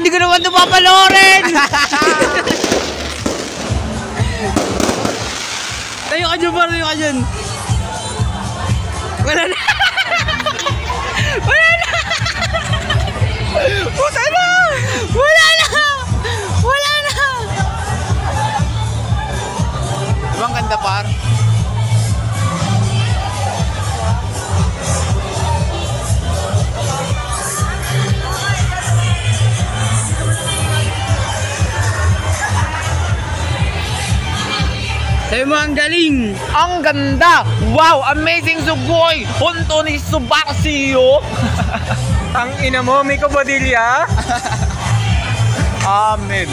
Hindi ko naman ito papanoorin! Tayo ka dyan, tayo ka dyan. Wala na! Wala na! Puta na! Wala na! Wala na! Ibang ganda par. Sabi mo, ang galing! Ang ganda! Wow! Amazing Sugoi! Honto ni Subaxiyo! Ang ina mo, may kabadilya? Amen!